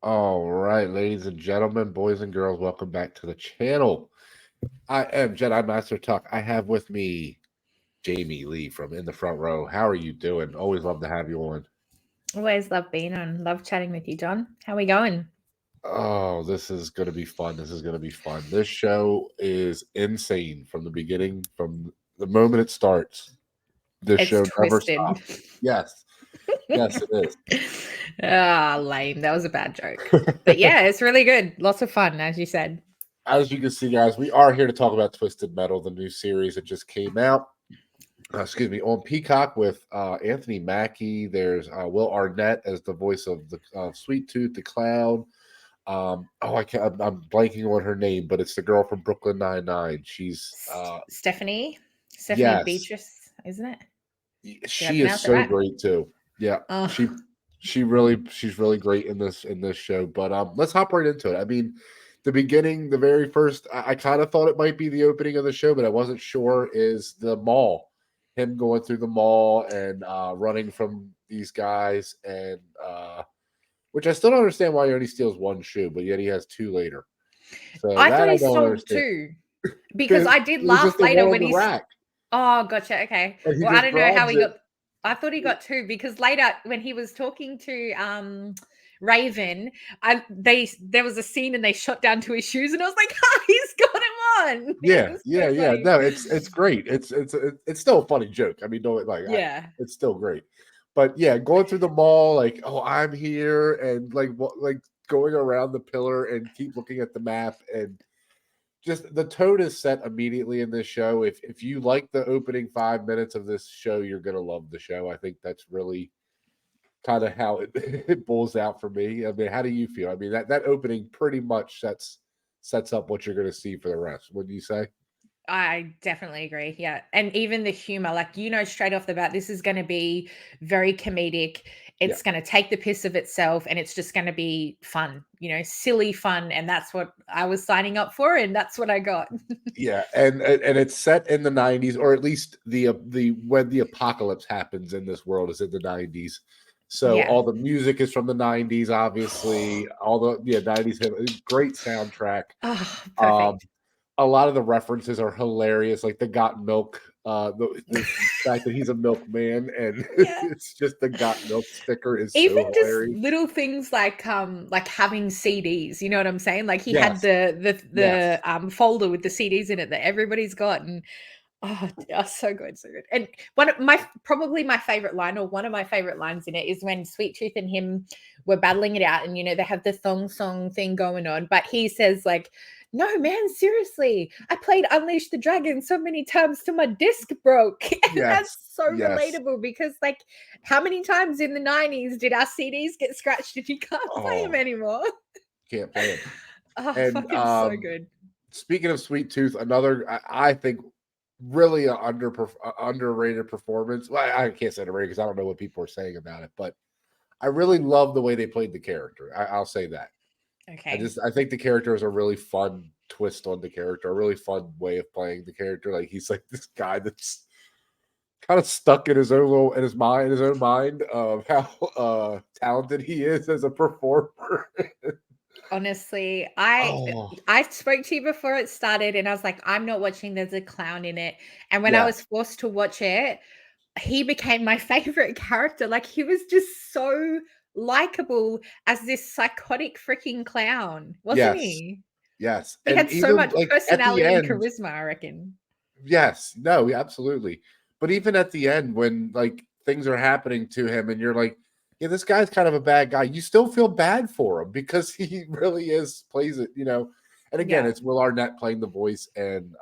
All right, ladies and gentlemen, boys and girls, welcome back to the channel. I am Jedi Master Tuck. I have with me Jamie Lee from In the Front Row. How are you doing? Always love to have you on. Always love being on. Love chatting with you, John. How are we going? Oh, this is going to be fun. This is going to be fun. This show is insane from the beginning, from the moment it starts. This It's show never twisted. stops. Yes, yes, it is. Lame. That was a bad joke. But yeah, it's really good. Lots of fun, as you said. As you can see, guys, we are here to talk about Twisted Metal, the new series that just came out. Excuse me, on Peacock with Anthony Mackie. There's Will Arnett as the voice of the Sweet Tooth, the clown. I can't. I'm blanking on her name, but it's the girl from Brooklyn Nine-Nine. She's Stephanie yes, Beatrice, isn't it? Did I she is pronounce it so right? great too. Yeah, Oh, she's really great in this show. But let's hop right into it. I mean, the beginning, the very first, I kind of thought it might be the opening of the show, but I wasn't sure. Is the mall, him going through the mall and running from these guys, and which I still don't understand why he only steals one shoe, but yet he has two later. So I that thought I he don't stole understand. two because It I did was just laugh the later one on when the he's. rack, Oh, gotcha. Okay. and he Well, I just don't know how grabs he it. got. I thought he got two because later when he was talking to Raven, there was a scene and they shot down to his shoes and I was like, "Ha, he's got him on." It Yeah, was so yeah, yeah. funny. No, it's great. It's still a funny joke. I mean, don't like Yeah. it's still great. But yeah, going through the mall, like, oh, I'm here, and like going around the pillar and keep looking at the map, and just the tone is set immediately in this show. If you like the opening 5 minutes of this show, you're gonna love the show. I think that's really kind of how it, it bulls out for me. I mean, how do you feel? I mean, that opening pretty much sets up what you're gonna see for the rest. What do you say? I definitely agree. Yeah. And even the humor, like, straight off the bat, this is going to be very comedic. Yeah. It's going to take the piss of itself and it's just going to be fun, silly fun. And that's what I was signing up for. And that's what I got. Yeah, and it's set in the 90s, or at least the when the apocalypse happens in this world is in the 90s. So Yeah. all the music is from the 90s, obviously. All the 90s great soundtrack. Oh, Um, perfect. a lot of the references are hilarious, like the got milk, the fact that he's a milkman and Yeah. it's just the got milk sticker is Even so just hilarious. little things like having CDs, you know what I'm saying? Like he had Yes, the yes. folder with the CDs in it that everybody's got, and so good, so good. And one of my probably my favorite line, or one of my favorite lines in it, is when Sweet Tooth and him were battling it out, and they have the thong song thing going on, but he says like, "No, man, seriously, I played Unleash the Dragon so many times till my disc broke," and that's Yes, so yes. relatable because like, how many times in the '90s did our CDs get scratched and you can't play them Oh, anymore? can't play it. Oh, And fucking so good. speaking of Sweet Tooth, another I think really a underrated performance. Well, I can't say underrated because I don't know what people are saying about it, but I really love the way they played the character. I'll say that. Okay. I think the character is a really fun twist on the character, a really fun way of playing the character. Like he's like this guy that's kind of stuck in his own mind of how talented he is as a performer. Honestly, I Oh I spoke to you before it started and I was like, I'm not watching, there's a clown in it. And when I yeah, was forced to watch it, he became my favorite character. Like he was just so likable as this psychotic freaking clown, wasn't yes, he? yes, He and had so even much like at the personality and end, charisma, I reckon. yes, no, yeah, absolutely. But even at the end, when like things are happening to him, and you're like, yeah, this guy's kind of a bad guy. You still feel bad for him because he really is plays it, you know. And again, Yeah. it's Will Arnett playing the voice, and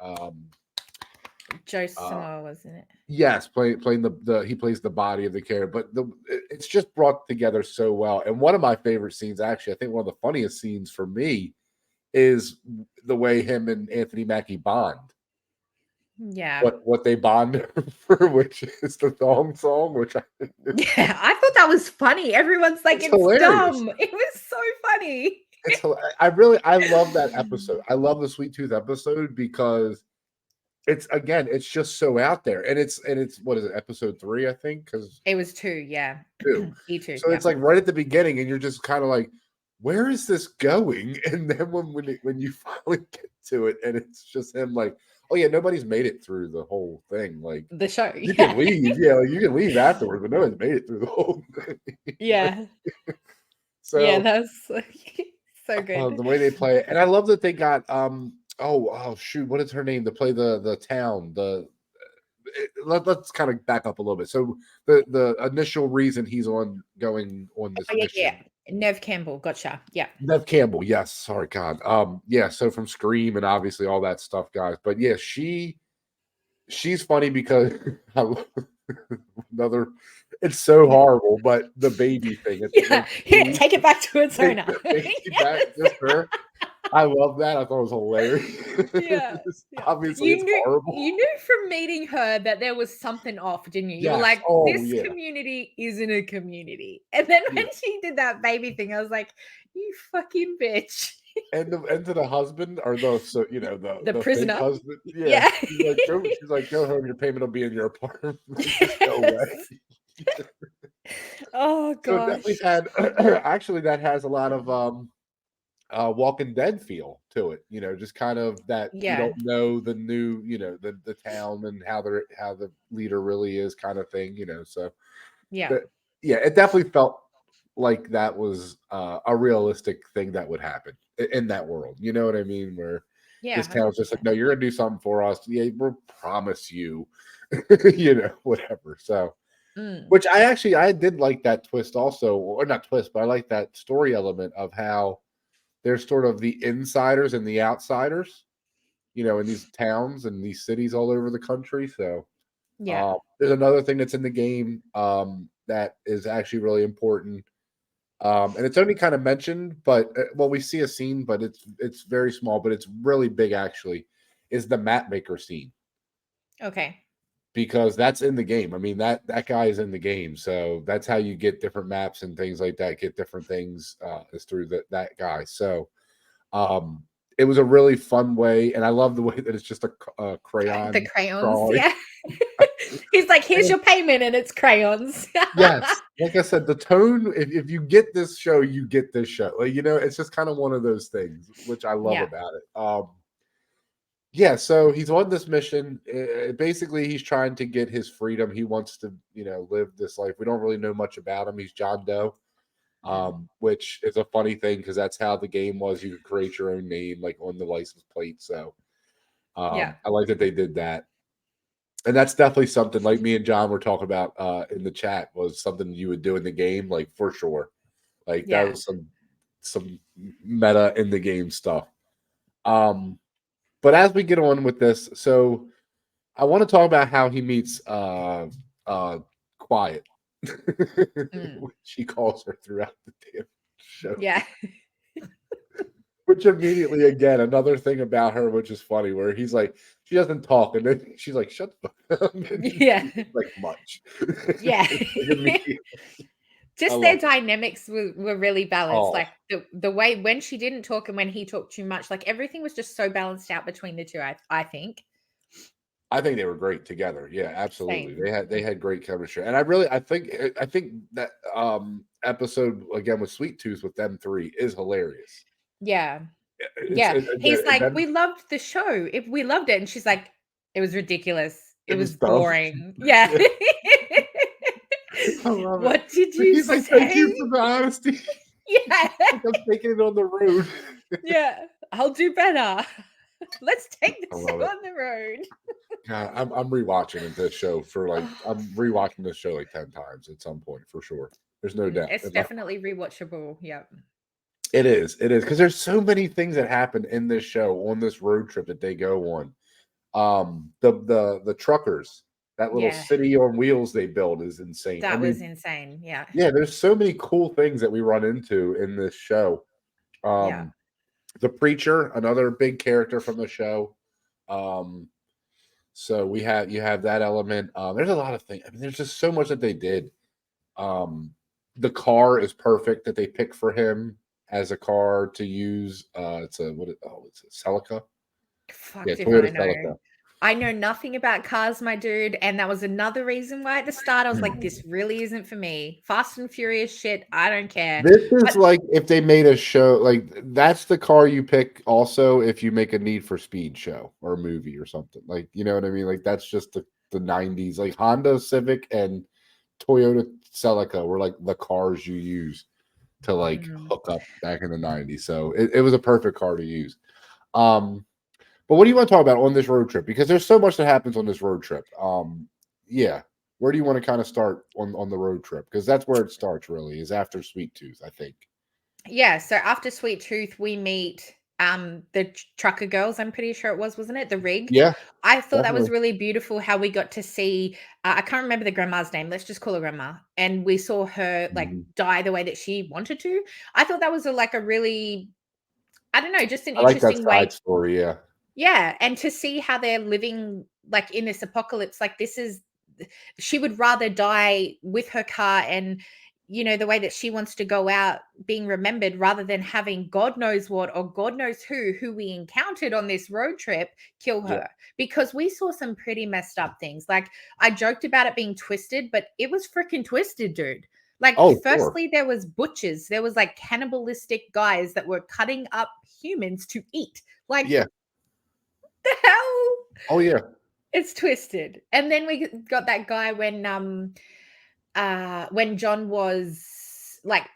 Joe uh, Samo, wasn't it? yes, playing the he plays the body of the character. But it's just brought together so well. And one of my favorite scenes, actually, I think one of the funniest scenes for me is the way him and Anthony Mackie bond. Yeah. What they bond for, which is the thong song, which Yeah, I thought that was funny. Everyone's like, it's it's hilarious. dumb. It was so funny. I love that episode. I love the Sweet Tooth episode because it's just so out there, and it's what is it, episode 3, I think, because It was 2, yeah. 2. E2, So yeah. it's like right at the beginning, and you're just kind of like, where is this going? And then when you finally get to it, and it's just him like, oh yeah, nobody's made it through the whole thing. Like The show, you yeah. can leave, yeah, like you can leave afterwards, but nobody's made it through the whole thing. Yeah. Yeah, So that was so good. the way they play it, and I love that they got oh shoot, what is her name to play the town let's kind of back up a little bit. So the initial reason he's on going on this Oh, yeah, yeah. mission, Nev Campbell, gotcha. Yeah. Nev Campbell, yes, sorry, God, yeah, so from Scream and obviously all that stuff, guys, but yeah, she's funny because I love another, it's so horrible, but the baby thing, it's Yeah. like Here, take it back to its take owner. the baby back, just her. I love that. I thought it was Yeah. hilarious. Yeah. Obviously, it's horrible. You knew from meeting her that there was something off, didn't you? You were Yes. like, Oh, this yeah. community isn't a community. And then Yeah. when she did that baby thing, I was like, you fucking bitch. And to the husband or the The the fake prisoner. husband. Yeah. Yeah. She's like, go home. Your payment will be in your apartment. Just go away. Yes. Oh So it definitely gosh. had actually that has a lot of Walking Dead feel to it, just kind of that you Yeah. don't know the new, the town and how the leader really is kind of thing, so Yeah. but yeah, it definitely felt like that was a realistic thing that would happen in that world. You know what I mean? Where Yeah, this town's just like, 100%. no, you're gonna do something for us. Yeah, we'll promise you, whatever. So, Mm. which I did like that twist also, or not twist, but I like that story element of how there's sort of the insiders and the outsiders, in these towns and these cities all over the country. So Yeah. there's another thing that's in the game that is actually really important, and it's only kind of mentioned, but well, we see a scene, but it's very small, but it's really big. Actually, is the map maker scene Okay. because that's in the game. I mean that guy is in the game, so that's how you get different maps and things like that. Get different things is through that guy. So um, it was a really fun way, and I love the way that it's just a The crayon crayons, drawing. yeah. He's like, "Here's your payment," and it's crayons. Yes, like I said, the tone. If you get this show, you get this show. Like it's just kind of one of those things, which I love Yeah. about it. Yeah. So he's on this mission. Basically, he's trying to get his freedom. He wants to, live this life. We don't really know much about him. He's John Doe, Mm. which is a funny thing because that's how the game was. You could create your own name, like on the license plate. So Yeah. I like that they did that. And that's definitely something like me and John were talking about in the chat was something you would do in the game, like for sure. Like that Yeah. was some meta in the game stuff. Um, but as we get on with this, so I want to talk about how he meets Quiet, Mm. which he calls her throughout the damn show. Yeah. Which immediately, again, another thing about her, which is funny, where he's like, she doesn't talk, and then she's like, "Shut the fuck up," and Yeah. he's like, "Much." Yeah. Like, immediately, I Just their love it. dynamics were really balanced. Oh, Like the way when she didn't talk and when he talked too much, like everything was just so balanced out between the two, I think. I think they were great together. Yeah, absolutely. Same. They had great chemistry, and I think that episode again with Sweet Tooth with them three is hilarious. Yeah. It's Yeah. He's like, them. "We loved the show. If we loved it." And she's like, "It was ridiculous. It It was was dumb. boring." Yeah. Yeah, I love it. What did you He's like, "Thank you say? for the honesty." Yeah. Like I'm taking it on the road. Yeah. I'll do better. Let's take I this love show it. on the road. God, I'm rewatching this show for like Oh, I'm rewatching this show like 10 times at some point for sure. There's no doubt. it's definitely rewatchable. Yeah. It is because there's so many things that happen in this show on this road trip that they go on. The truckers, that little Yeah. city on wheels they build is insane. I That was mean, insane. Yeah. yeah, there's so many cool things that we run into in this show. Yeah. Um, the preacher, another big character from the show. Um, so you have that element. There's a lot of things. I mean, there's just so much that they did. Um, the car is perfect that they pick for him as a car to use. It's a it's a Celica. Yeah, Fucked if I Toyota know. Celica. I know nothing about cars, my dude, and that was another reason why at the start I was like, "This really isn't for me." Fast and Furious shit, I don't care. This is But like if they made a show, like that's the car you pick also if you make a Need for Speed show or a movie or something. Like, you know what I mean? Like that's just the 90s. Like Honda Civic and Toyota Celica were like the cars you use to like mm. hook up back in the 90s. So it was a perfect car to use. Um, but what do you want to talk about on this road trip? Because there's so much that happens on this road trip. Yeah. Where do you want to kind of start on the road trip? Because that's where it starts really, is after Sweet Tooth, I think. Yeah, so after Sweet Tooth, we meet the trucker girls, I'm pretty sure it was, wasn't it? The rig. Yeah, I thought that was definitely. really beautiful how we got to see I can't remember the grandma's name. Let's just call her grandma. And we saw her like Mhm. die the way that she wanted to. I thought that was like a really I don't know, just an I like that interesting side way. story. Yeah. Yeah, and to see how they're living like in this apocalypse, like this is she would rather die with her car and the way that she wants to go out being remembered rather than having God knows what or God knows who we encountered on this road trip kill Yeah. her because we saw some pretty messed up things. Like I joked about it being twisted, but it was freaking twisted, dude. Like Oh, sure. firstly there was butchers, there was like cannibalistic guys that were cutting up humans to eat. Like Yeah. the hell? Oh, yeah. It's twisted. And then we got that guy when John was like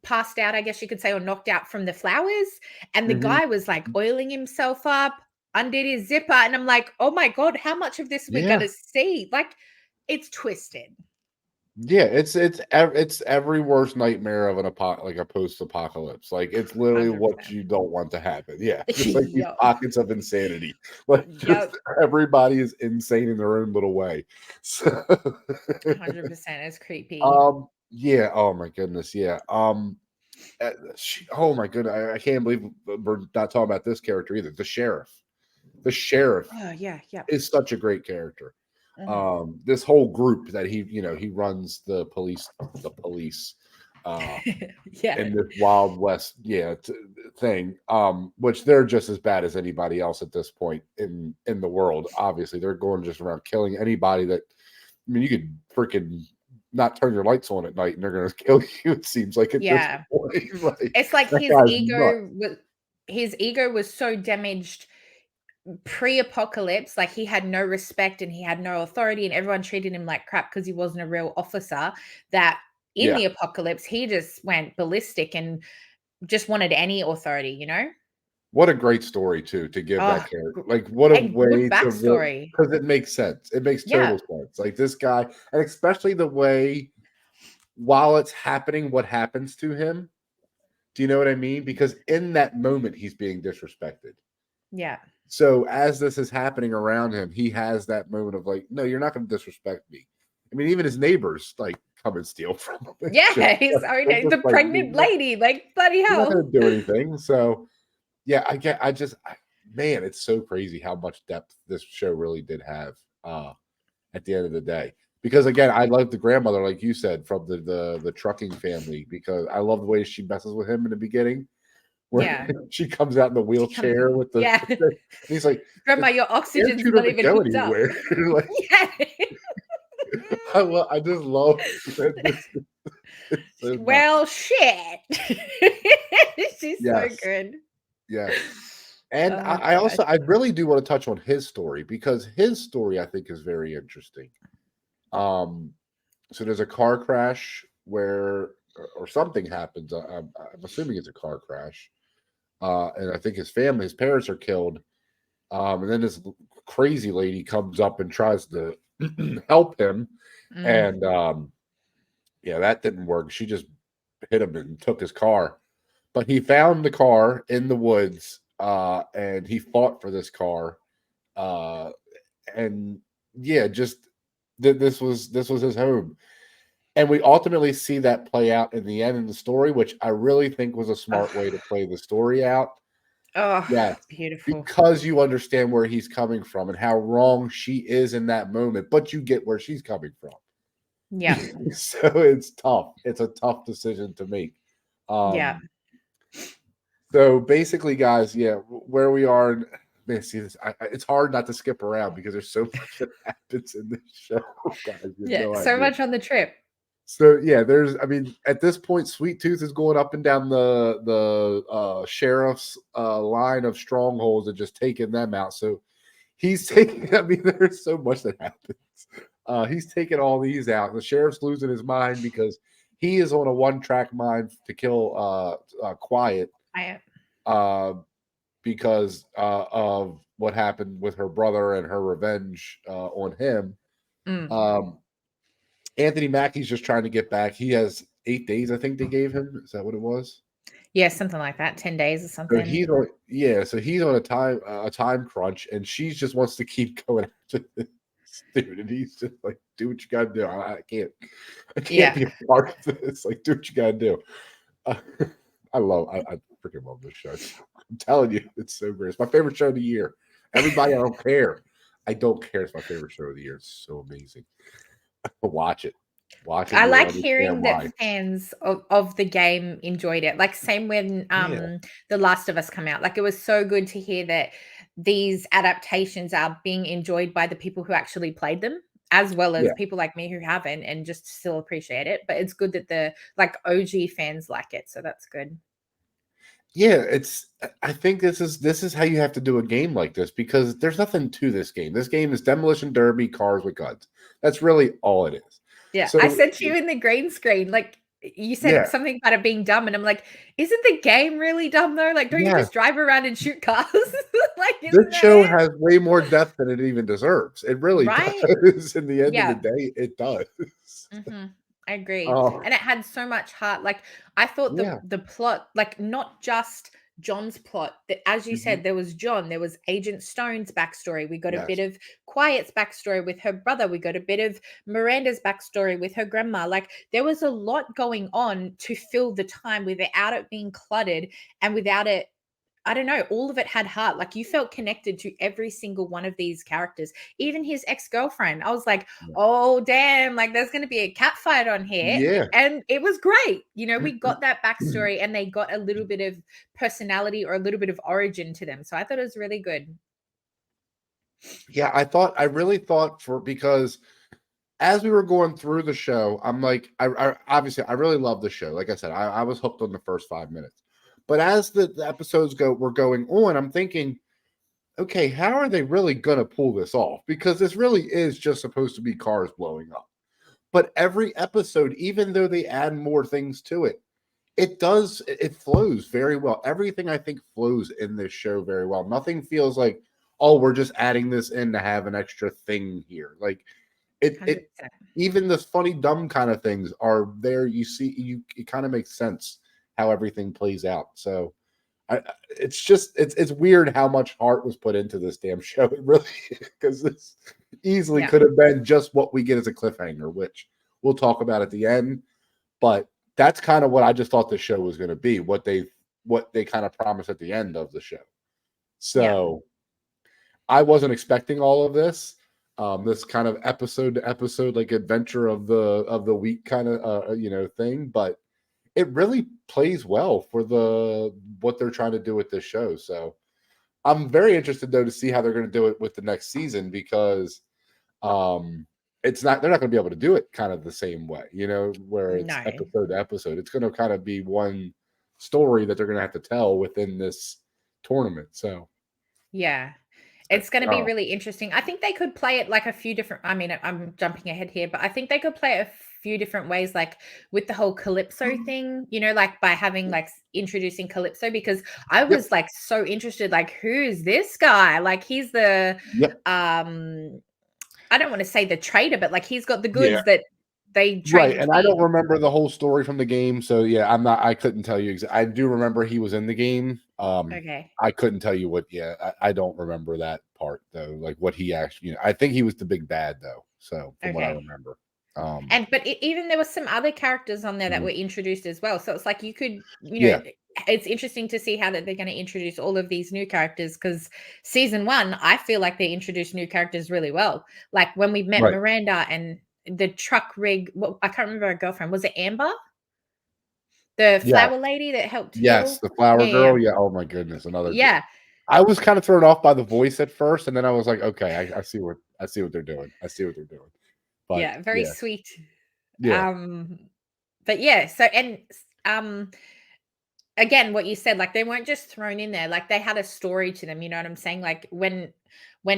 passed out, I guess you could say, or knocked out from the flowers, and the Hmm. guy was like oiling himself up, undid his zipper, and I'm like, oh my god, how much of this we're Yeah. gonna see? Like, it's twisted. Yeah. It's every worst nightmare of like a post apocalypse. Like it's literally what 100%. you don't want to happen. Yeah. Just like these Yep. pockets of insanity. Like just Yep. everybody is insane in their own little way. So 100%. It's creepy. yeah. Oh my goodness. Yeah. Oh my goodness. I can't believe we're not talking about this character either. The sheriff. The sheriff Oh yeah. Yep. is such a great character. Mhm. This whole group that he runs the police uh Yeah. in this Wild West thing, which they're just as bad as anybody else at this point in the world. Obviously, they're going just around killing anybody that I mean you could freaking not turn your lights on at night and they're gonna kill you, it seems like at this Yeah. point. Like It's like that guy's nuts. his ego was so damaged pre-apocalypse, like he had no respect and he had no authority and everyone treated him like crap because he wasn't a real officer, that in Yeah. the apocalypse he just went ballistic and just wanted any authority. What a great story too to give Oh, that character. Like what a and good way to backstory. because it makes sense. It makes Yeah, total sense. Like this guy, and especially the way while it's happening, what happens to him. Do you know what I mean? Because in that moment, he's being disrespected. yeah. So as this is happening around him, he has that moment of like, no, you're not going to disrespect me. I mean, even his neighbors like come and steal from him. And shit. Yeah, he's sorry, They're just the like, pregnant lady, like bloody you're not hell. going to do anything. So yeah, man, it's so crazy how much depth this show really did have at the end of the day. Because again, I love the grandmother, like you said, from the trucking family, because I love the way she messes with him in the beginning, where Yeah, she comes out in the she comes wheelchair with the yeah. and he's like, Grandma, the your air oxygen's tube not doesn't even go hooked up. anywhere. Like Yeah. I just love that this it's so nuts. Well, shit. She's so Yes, good. yes. And I, Oh I gosh. also I really do want to touch on his story because his story I think is very interesting. Um, so there's a car crash where or something happens. I'm assuming it's a car crash, and I think his parents are killed. And then this crazy lady comes up and tries to help him, Mm. and yeah, that didn't work. She just hit him and took his car. But he found the car in the woods, and he fought for this car. Uh, and yeah, just this was his home. And we ultimately see that play out in the end in the story, which I really think was a smart way to Oh, play the story out. oh, Yes, beautiful. because you understand where he's coming from and how wrong she is in that moment, but you get where she's coming from. Yeah. So it's tough. It's a tough decision to make. Yeah. Um, so basically, guys, yeah, where we are. man, see this. It's hard not to skip around because there's so much that happens in this show, guys. You have Yeah, no so idea. much on the trip. So yeah, I mean, at this point, Sweet Tooth is going up and down the sheriff's line of strongholds and just taking them out. So he's taking. I mean, there's so much that happens. He's taking all these out. The sheriff's losing his mind because he is on a one-track mind to kill Quiet. Because of what happened with her brother and her revenge on him. Anthony Mackie's just trying to get back. He has 8 days, I think they gave him. Is that what it was? Yeah, something like that. 10 days or something. So he's on a time crunch, and she just wants to keep going after this dude, and he's just like, "Do what you gotta do. I can't be a part of this. Like, do what you gotta do." I freaking love this show. I'm telling you, it's so great. It's my favorite show of the year. Everybody, I don't care. I don't care. It's my favorite show of the year. It's so amazing. Watch it. I like hearing that fans of the game enjoyed it. Like same when The Last of Us come out. Like it was so good to hear that these adaptations are being enjoyed by the people who actually played them, as well as people like me who haven't and just still appreciate it. But it's good that the like OG fans like it. So that's good. Yeah, I think this is how you have to do a game like this, because there's nothing to this game. This game is demolition derby, cars with guns. That's really all it is. Yeah, so, I said to you in the green screen, like you said something about it being dumb, and I'm like, isn't the game really dumb though? Like, don't you just drive around and shoot cars? Like, this show has way more depth than it even deserves. It really does. In the end of the day, it does. I agree. And it had so much heart. Like I thought the plot, like not just John's plot, that as you said, there was John, there was Agent Stone's backstory. We got a bit of Quiet's backstory with her brother. We got a bit of Miranda's backstory with her grandma. Like there was a lot going on to fill the time without it being cluttered and without it, I don't know, all of it had heart. Like you felt connected to every single one of these characters, even his ex-girlfriend. I was like, oh, damn, like there's going to be a cat fight on here. Yeah. And it was great. You know, we got that backstory and they got a little bit of personality or a little bit of origin to them. So I thought it was really good. Yeah, I really thought because as we were going through the show, I'm like, I obviously I really love the show. Like I said, I was hooked on the first 5 minutes. But as the episodes were going on, I'm thinking, okay, how are they really going to pull this off? Because this really is just supposed to be cars blowing up. But every episode, even though they add more things to it, it flows very well. Everything I think flows in this show very well. Nothing feels like, oh, we're just adding this in to have an extra thing here. Like it even the funny, dumb kind of things are there. You see, it kind of makes sense how everything plays out. So it's weird how much heart was put into this damn show. It really, because this easily could have been just what we get as a cliffhanger, which we'll talk about at the end. But that's kind of what I just thought the show was going to be, what they kind of promised at the end of the show. So I wasn't expecting all of this. This kind of episode to episode, like adventure of the week kind of thing, but it really plays well for what they're trying to do with this show. So I'm very interested though to see how they're going to do it with the next season, because they're not going to be able to do it kind of the same way, where it's episode to episode. It's going to kind of be one story that they're going to have to tell within this tournament. So yeah. It's going to be really interesting. I think they could play it like a few different, I mean, I'm jumping ahead here, but I think they could play it a few different ways, like with the whole Calypso thing, like by having like introducing Calypso, because I was like so interested, like, who is this guy? Like he's the, I don't want to say the trader, but like he's got the goods that they right. And I don't remember the whole story from the game. So yeah, I couldn't tell you exactly. I do remember he was in the game. Okay. I couldn't tell you what, I don't remember that part though. Like what he actually, I think he was the big bad though. So from what I remember. Even there were some other characters on there that were introduced as well. So it's like you could, it's interesting to see how that they're going to introduce all of these new characters, because season 1, I feel like they introduced new characters really well. Like when we met Miranda and the truck rig, I can't remember her girlfriend. Was it Amber? The flower lady that helped heal? The flower girl. Yeah. Oh my goodness. Another. Yeah. I was kind of thrown off by the voice at first, and then I was like, okay, I see what they're doing. I see what they're doing. But Yeah, very yeah, sweet. yeah. Um, but yeah, so and um again, what you said, like they weren't just thrown in there, like they had a story to them, you know what I'm saying? Like when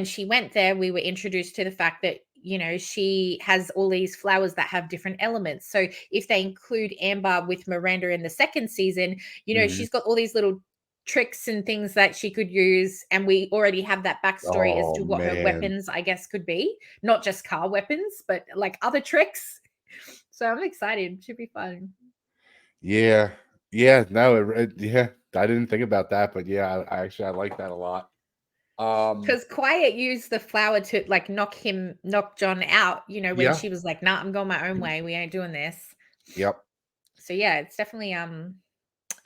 she went there, we were introduced to the fact that, you know, she has all these flowers that have different elements. So if they include Amber with Miranda in the second season, you know, Mhm. she's got all these little tricks and things that she could use. And we already have that backstory as Oh to what her man, weapons, I guess, could be. Not just car weapons, but like other tricks. So I'm excited. It should be fun. yeah, yeah. No, yeah. I didn't think about that, but yeah, I actually I like that a lot. Um, Because Quiet used the flower to like knock John out, you know, when yeah, she was like, nah, I'm going my own way. We ain't doing this. yep. So yeah, it's definitely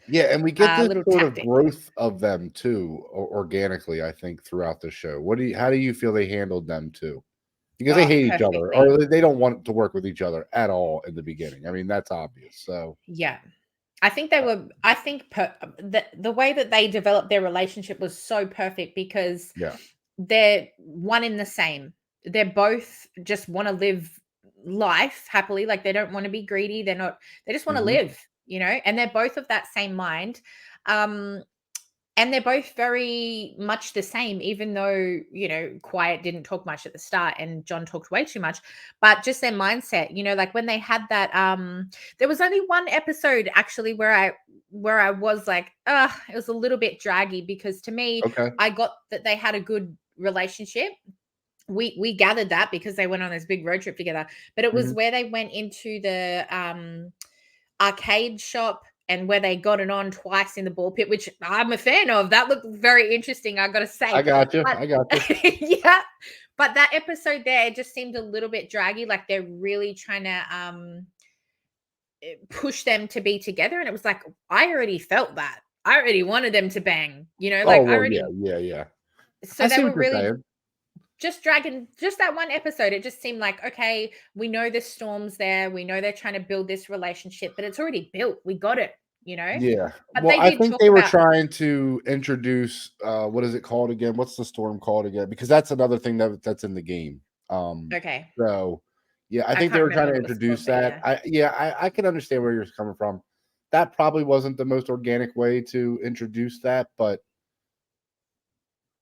Yeah, and we get a this little sort of tactic. growth of them too, organically, I think, throughout the show. How do you feel they handled them too? Because they Oh, hate each other, perfectly. or they don't want to work with each other at all in the beginning. I mean, that's obvious. So, Yeah. I think they were I think the way that they developed their relationship was so perfect because yeah. they're one in the same. They're both just want to live life happily. Like they don't want to be greedy. They just want to Mhm. live, you know, and they're both of that same mind. Um, and they're both very much the same, even though, you know, Quiet didn't talk much at the start and John talked way too much, but just their mindset, you know, like when they had that, there was only one episode actually where I was like, it was a little bit draggy because to me, Okay. I got that they had a good relationship. We gathered that because they went on this big road trip together, but it was Mhm. where they went into the arcade shop and where they got it on twice in the ball pit, which I'm a fan of. That looked very interesting, I gotta I say. got you. But I got you. yeah, but that episode there it just seemed a little bit draggy, like they're really trying to push them to be together. And it was like, I already felt that. I already wanted them to bang, you know, Oh like I well, yeah, already yeah, yeah. so I they see what were you're really saying. just dragging just that one episode. It just seemed like, okay, we know the storm's there. We know they're trying to build this relationship, but it's already built. We got it, you know? Yeah. But Well, they I did think talk they were about, trying to introduce what is it called again? What's the storm called again? Because that's another thing that's in the game. okay, So yeah, I I think they can't were remember trying to what it was called, introduce but that. yeah. I can understand where you're coming from. That probably wasn't the most organic way to introduce that, but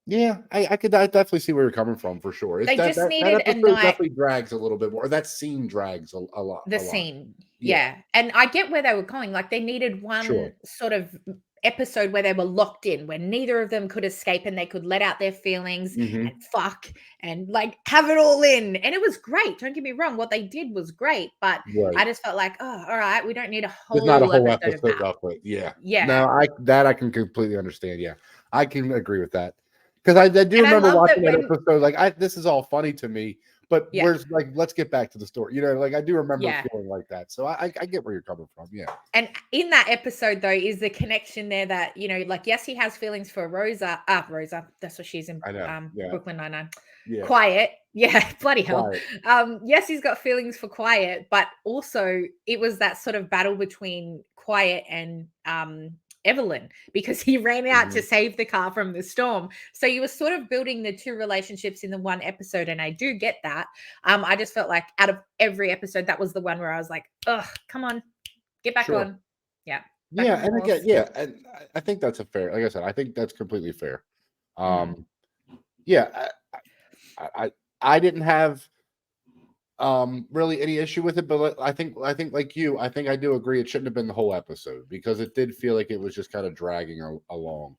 yeah, I definitely see where you're coming from for sure. It's They just that needed a episode night definitely drags a little bit more. That scene drags a lot, the a lot. scene. Yeah, Yeah. And I get where they were going. Like they needed sure. one sort of episode where they were locked in, where neither of them could escape and they could let out their feelings Hmm. and fuck and like have it all in. And it was great. Don't get me wrong. What they did was great. But Right. I just felt like, oh, all right, we don't need a There's not a whole whole episode of episode that. of it, yeah. Yeah. No, I can completely understand, yeah. I can agree with that. 'Cause I do And I remember love that watching that when, episode, like, this is all funny to me, but yeah. where's like, let's get back to the story, you know, like, I do remember Yeah. feeling like that, so I get where you're coming from, yeah. And in that episode, though, is the connection there that, you know, like, yes, he has feelings for Rosa, that's what she's in I know, yeah, Brooklyn Nine-Nine. yeah, Quiet. Yeah, bloody hell. quiet. Yes, he's got feelings for Quiet, but also it was that sort of battle between Quiet and Evelyn because he ran out to Mhm. save the car from the storm. So you were sort of building the two relationships in the one episode, and I do get that. I just felt like out of every episode, that was the one where I was like, ugh, come on, get back Sure. on. Yeah, back Yeah, on the and again, horse. yeah, and I think that's a fair like I said, I think that's completely fair. Mm. Um, yeah, I didn't have really any issue with it, but I think like you, I think I do agree it shouldn't have been the whole episode because it did feel like it was just kind of dragging along.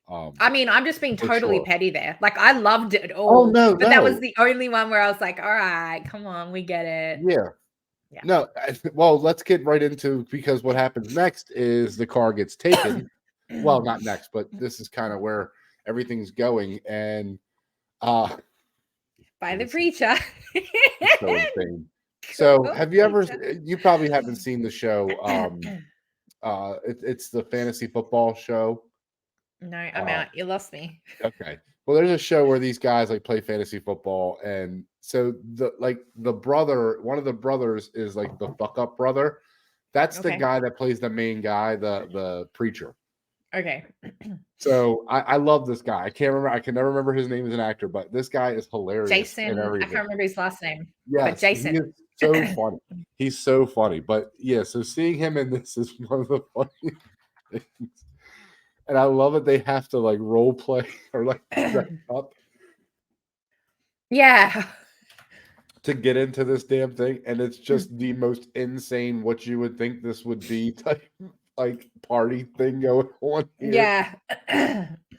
I Um mean, I'm just being for totally sure. petty there. Like, I loved it Oh all, no, but that was no. the only one where I was like, all right, come on, we get it. Yeah. Yeah. No, well, let's get right into because what happens next is the car gets taken. Well, not next, but this is kind of where everything's going and uh By the this preacher. is so insane. So, Cool have you ever preacher. you probably haven't seen the show it's the fantasy football show. No, I'm Uh, out. You lost me. okay. Well, there's a show where these guys like play fantasy football, and so the brother, one of the brothers is like the fuck up brother. That's the Okay. guy that plays the main guy, the preacher. Okay. So I love this guy. I can't remember. I can never remember his name as an actor, but this guy is hilarious in Jason, I everything. can't remember his last name, but Yes, he Jason. is so funny. He's so funny. But yeah, so seeing him in this is one of the funny things. And I love it. They have to like role play or like dress up Yeah. to get into this damn thing, and it's just the most insane what you would think this would be type like party thing going on here. Yeah.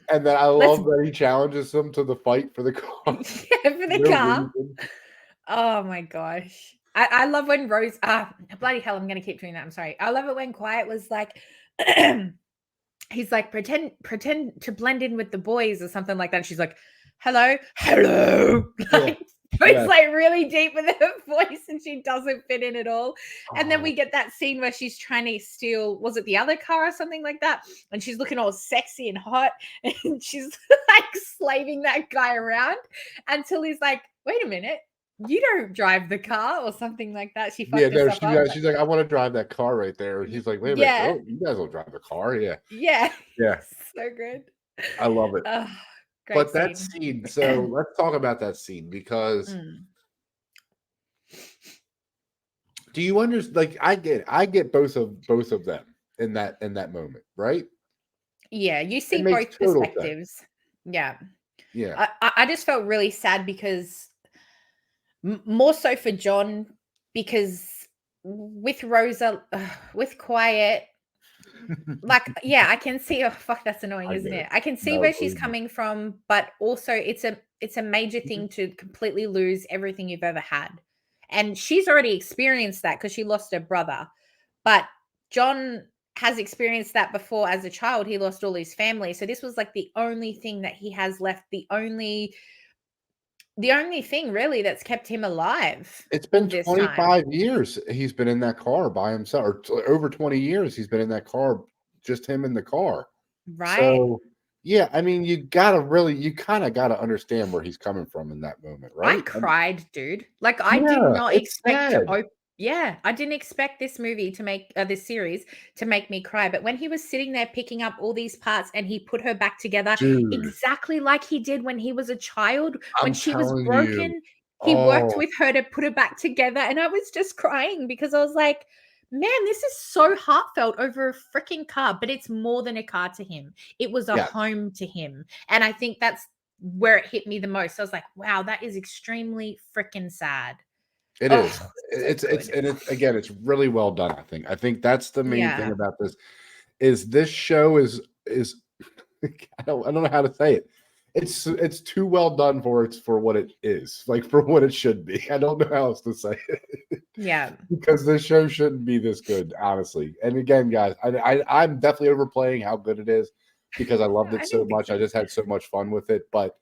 And then I Let's love that he challenges them to the fight for the car. yeah, for the No car. reason. Oh my gosh. I love when Rose bloody hell, I'm gonna keep doing that. I'm sorry. I love it when Quiet was like he's like, pretend to blend in with the boys or something like that. And she's like, hello, hello. Yeah. Like, Yeah. it's like really deep with her voice and she doesn't fit in at all. And then Oh, we get that scene where she's trying to steal, was it the other car or something like that? And she's looking all sexy and hot and she's like slaving that guy around until he's like, wait a minute, you don't drive the car or something like that. She yeah, fucked no, herself up. she's like, I want to drive that car right there. And he's like, wait a minute, Yeah. you guys will drive the car. Yeah. Yeah. Yeah. So good. I love it. Oh, great But that scene. scene, so let's talk about that scene because Mm. do you understand? Like, I get both of them in that moment, right? Yeah, you It see makes both total sense. perspectives. Yeah. Yeah. I just felt really sad because more so for John, because with Rosa, with Quiet, like, yeah, I can see. Oh, fuck, that's annoying, I isn't get it? it. I can see No, where she's believe me. coming from, but also it's a major Mhm. thing to completely lose everything you've ever had, and she's already experienced that because she lost her brother. But John has experienced that before as a child. He lost all his family, so this was like the only thing that he has left. The only thing really that's kept him alive It's all been this time, 25 years he's been in that car by himself, or over 20 years he's been in that car, just him in the car. right? So, yeah, I mean, you kind of got to understand where he's coming from in that moment, I right? cried, dude. Like, I did Yeah, not it's expect to sad, yeah, I didn't expect this movie to make this series to make me cry. But when he was sitting there picking up all these parts and he put her back together dude. exactly like he did when he was a child, when I'm she was telling you. broken, he worked Oh, with her to put her back together. And I was just crying because I was like, man, this is so heartfelt over a freaking car, but it's more than a car to him. It was a yes, home to him. And I think that's where it hit me the most. I was like, wow, that is extremely freaking sad. it Oh, is. so It's good. and it's again, it's really well done. I think that's the main thing Yeah. about this is this show is I don't know how to say it. It's too well done for what it is, like for what it should be. I don't know how else to say it Yeah. because this show shouldn't be this good, honestly. And again, guys, I'm definitely overplaying how good it is because I loved it I so didn't think much. so. I just had so much fun with it, but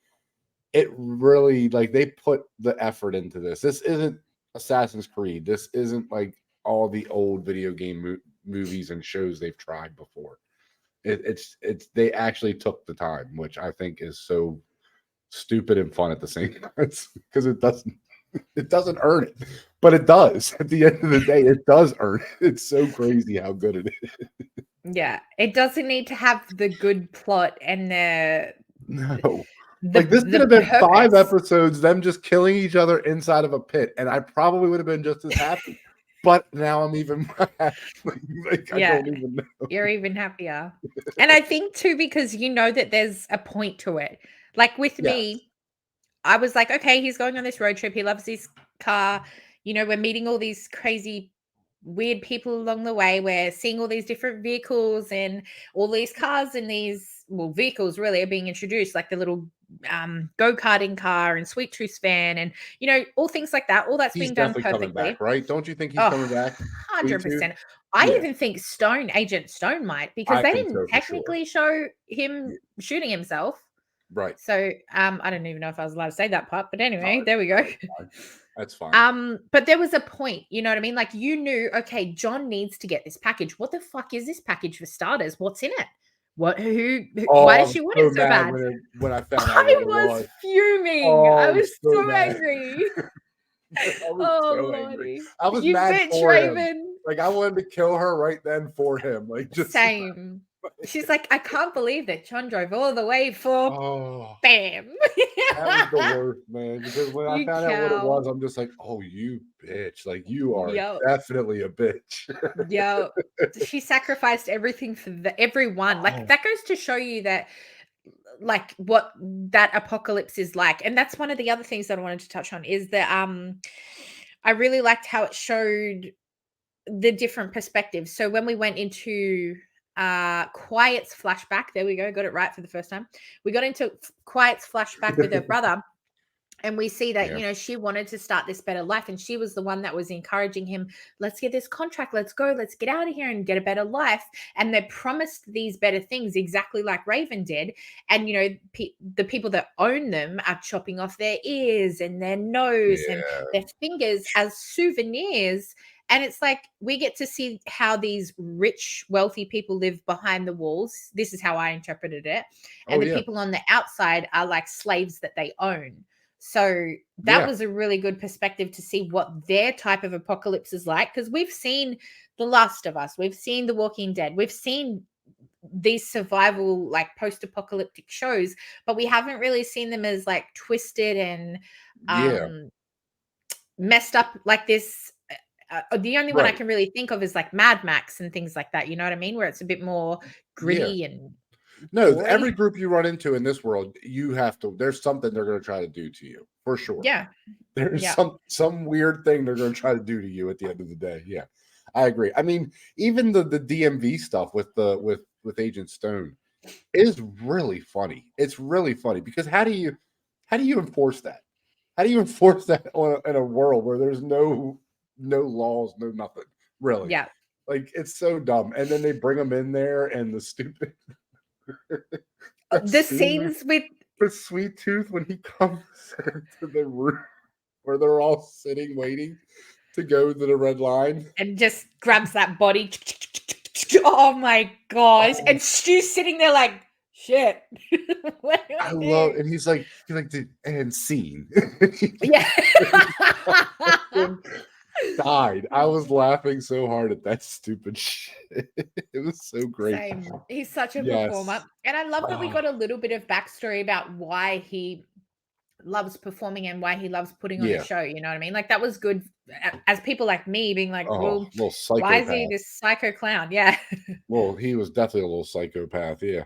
it really like they put the effort into this. This isn't Assassin's Creed. This isn't like all the old video game movies and shows they've tried before. It's they actually took the time, which I think is so stupid and fun at the same time because it doesn't earn it, but it does. At the end of the day, it does earn it. It's so crazy how good it is. Yeah. It doesn't need to have the good plot and No, the like this could the have been 5 purpose. episodes, them just killing each other inside of a pit, and I probably would have been just as happy. But now I'm even like I Yeah. don't even know. You're even happier. And I think too, because you know that there's a point to it. Like with Yes, me, I was like, okay, he's going on this road trip. He loves his car. We're meeting all these crazy, weird people along the way. We're seeing all these different vehicles and all these cars and these, well, vehicles really are being introduced, like the little go-karting car and Sweet Tooth van and, all things like that. All that's he's being done definitely coming perfectly. back, right? Don't you think he's Oh, coming back? Sweet Tooth? 100%. I Yeah, even think Agent Stone might, because I they think didn't so for sure. technically show him Yeah, shooting himself. right. So, I don't even know if I was allowed to say that part, but No, anyway, there we go. that's fine. That's fine. But there was a point, you know what I mean? Like you knew, okay, John needs to get this package. What the fuck is this package for starters? What's in it? Why Oh, I does was she want so it so mad bad? when I found out what I it was was. fuming. Oh, I I was was so so mad. angry. I was Oh so angry. lordy. I was You mad bitch, for him. Raven. Like I wanted to kill her right then for him. Like just Same. She's like, I can't believe that John drove all the way for Oh, bam. that was the worst, man. Because when I You found out what it cow. was, I'm just like, oh, you bitch. Like, you are Yep. definitely a bitch. Yep. She sacrificed everything for everyone. Like Oh, that goes to show you that like what that apocalypse is like. And that's one of the other things that I wanted to touch on is that I really liked how it showed the different perspectives. So when we went into Quiet's flashback, there we go, got it right for the first time. We got into Quiet's flashback with her brother. And we see that, yeah. she wanted to start this better life. And she was the one that was encouraging him, let's get this contract, let's go, let's get out of here and get a better life. And they promised these better things, exactly like Raven did. And, the people that own them are chopping off their ears and their nose and Yeah. their fingers as souvenirs. And it's like we get to see how these rich, wealthy people live behind the walls. This is how I interpreted it. Oh, And the yeah. people on the outside are like slaves that they own. So that Yeah. was a really good perspective to see what their type of apocalypse is like. Because we've seen The Last of Us, we've seen The Walking Dead, we've seen these survival, like post-apocalyptic shows, but we haven't really seen them as like twisted and Yeah. messed up like this. The only one I Right. can really think of is like Mad Max and things like that. You know what I mean? Where it's a bit more Yeah. gritty and No, every gory. group you run into in this world, you have to, there's something they're going to try to do to you for sure. Yeah. There's Yeah. some weird thing they're going to try to do to you at the end of the day. Yeah, I agree. I mean, even the DMV stuff with with Agent Stone is really funny. It's really funny because how do you enforce that? How do you enforce that in a world where there's no laws, no nothing really? Yeah. Like it's so dumb. And then they bring them in there, and the stupid that The scene scenes with with Sweet Tooth when he comes into the room where they're all sitting waiting to go to the red line. and just grabs that body. Oh my gosh. Oh, And Stu's sitting there like, shit. What do I I love, do? and he's like, and scene. Yeah. Died. I was laughing so hard at that stupid shit. It was so great. Same. He's such a performer. Yes. And I love that we Oh, got a little bit of backstory about why he loves performing and why he loves putting on a yeah. show. You know what I mean? Like that was good as people like me being like, Oh, well, little why is he psychopath. this psycho clown? Yeah. Well, he was definitely a little psychopath. Yeah.